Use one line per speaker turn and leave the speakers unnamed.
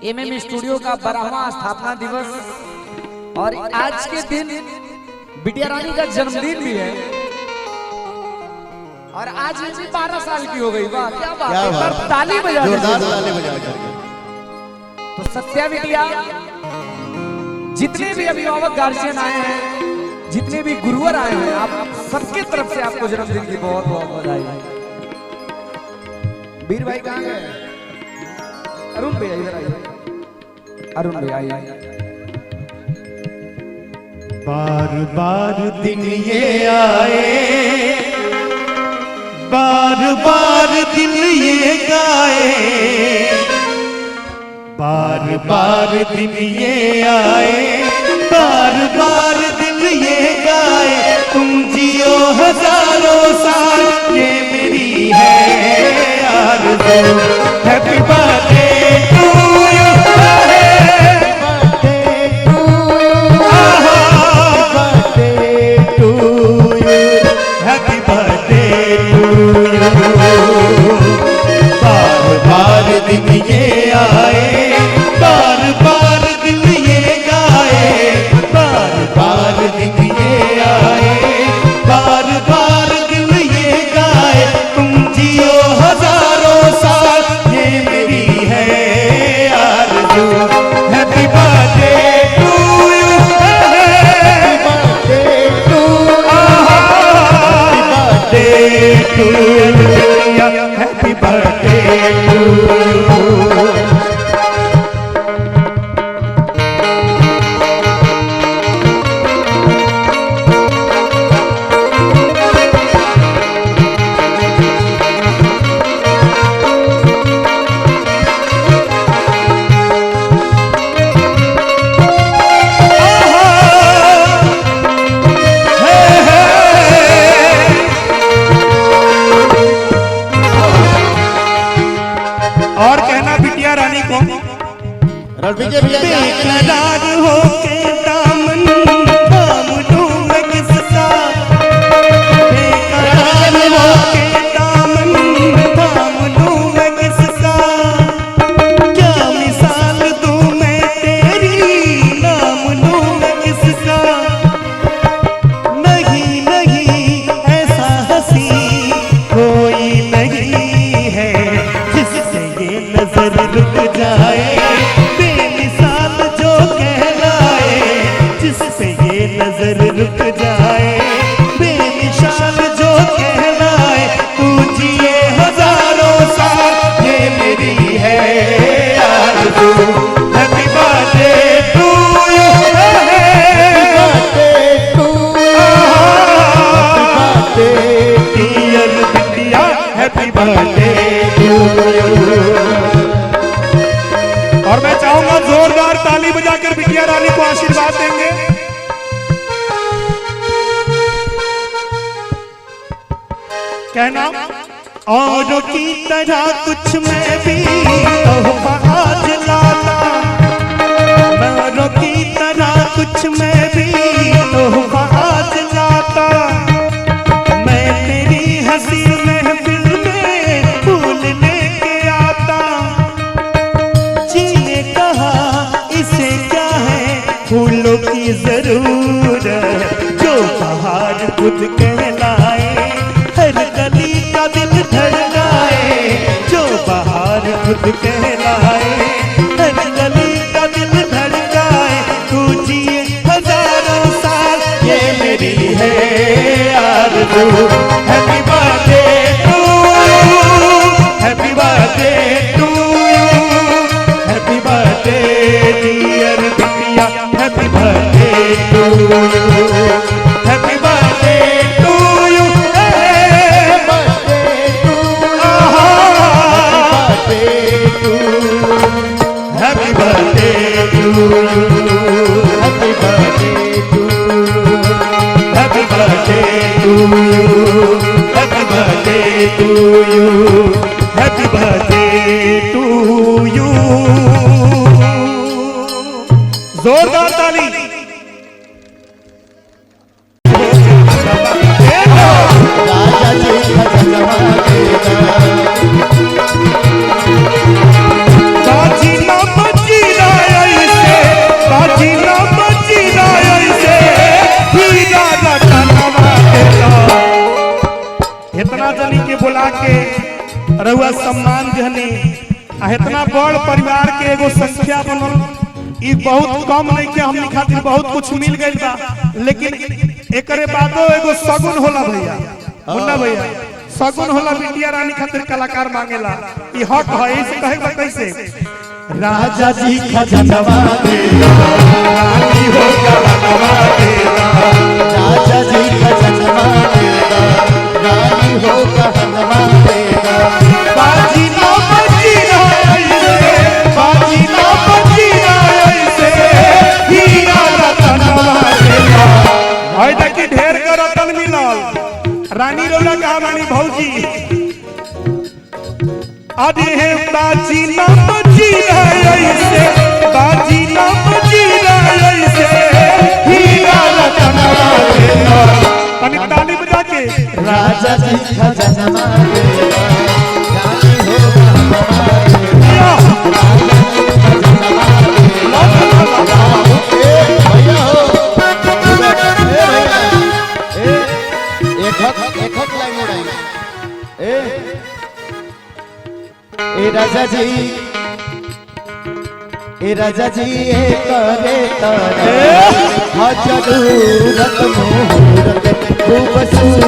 MM studio का 12वां स्थापना दिवस और आज के दिन बिटिया रानी का जन्मदिन भी है और आज ये 12 साल की हो गई। वाह क्या बात है, ताली बजा तो सत्या बिटिया, जितने भी अभिभावक गार्जियन आए हैं, जितने भी गुरुवर आए हैं, आप सबके तरफ से आपको जन्मदिन की बहुत बहुत बधाई। वीर भाई कहाँ गए? अरुण भैया इधर आइए, अरुण भैया आइए।
बार बार दिन ये आए, बार बार दिन ये गाए, बार बार दिन ये आए, बार बार दिन ये गाए। तुम जियो हजारों साल, ये मेरी है आरज़ू। Happy birthday to you, happy birthday to you. बार बार दिन ये आए, बार बार दिन ये गाए, बार बार दिन ये आए, बार बार दिन ये गाए। तुम जियो हजारों साल, ये मेरी है आरज़ू। Happy birthday to you, happy birthday to you, happy birthday to you. और कहना बिटिया रानी को, बेकरार होके दामन थाम लूं मैं किसका, बेकरार होके दामन थाम लूं मैं किसका। क्या मिसाल दूं मैं तेरी, नाम लूं मैं किसका। नहीं नहीं ऐसा हंसी कोई नहीं है, जिससे ये नजर रुक जाए, बेमिसाल जो कहलाए। जिससे ये नजर रुक जाए, बेमिसाल जो कहलाए। तू जिए हजारों साल, ये मेरी है आरज़ू। Happy birthday to you, dear बिटिया, हैप्पी बर्थडे टू यू। और मैं चाहूंगा जोरदार ताली बजाकर बिटिया रानी को आशीर्वाद देंगे। कहना औरों की तरह कुछ मैं भी तोहफा आज लाता, औरों की तरह कुछ मैं भी तोहफा आज लाता। मैं तेरी हंसी महफिल में फूल लेके आता। जी ने कहा इसे क्या है फूलों की जरूरत, जो बाहर खुद कहलाए, हर गली का दिल धड़काए। जो बाहर खुद कहलाए, हर गली का दिल धड़काए। तू जिए हजारों साल, ये मेरी है आरज़ू। Happy birthday to you, happy birthday to you, happy birthday dear बिटिया, happy birthday to you, happy birthday to you, happy birthday to you, happy birthday to you, happy birthday to you, happy birthday to you, happy birthday to you. जोरदार ताली। बाजी ना बजी रउआ सम्मान जहनी इतना बड़ परिवार के एगो संख्या बनल ई बहुत कम नहीं के हमनी खातिर बहुत कुछ मिल गइल बा, लेकिन एकरे बादो एगो सगुन होला भैया, मुन्ना भैया सगुन होला बिटिया रानी खातिर कलाकार मांगेला ई हक है। इसे कहे बा कैसे
राजा जी खजनवा देगा
रानी हो कहनवा देगा,
राजा जी खजनवा देगा रानी हो कहनवा देगा।
बाजी ना बजी ना ऐसे, बाजी ना बजी ना ऐसे, हीरा रतनवा देगा। है देखी ढेर का रतन मिलल। रानी रोला कहा रानी भौजी अरे है बाजी ना बजी ना ऐसे, बाजी ना बजी ना ऐसे, हीरा रतनवा देगा। तनी ताली बजा के
राजा जी खजनवा देगा रानी हो कहनवा देगा। भैया हो एक लाइन उड़ाई ए राजा जी ए करे तरे जरूरत मुहूर्त खूबसूरत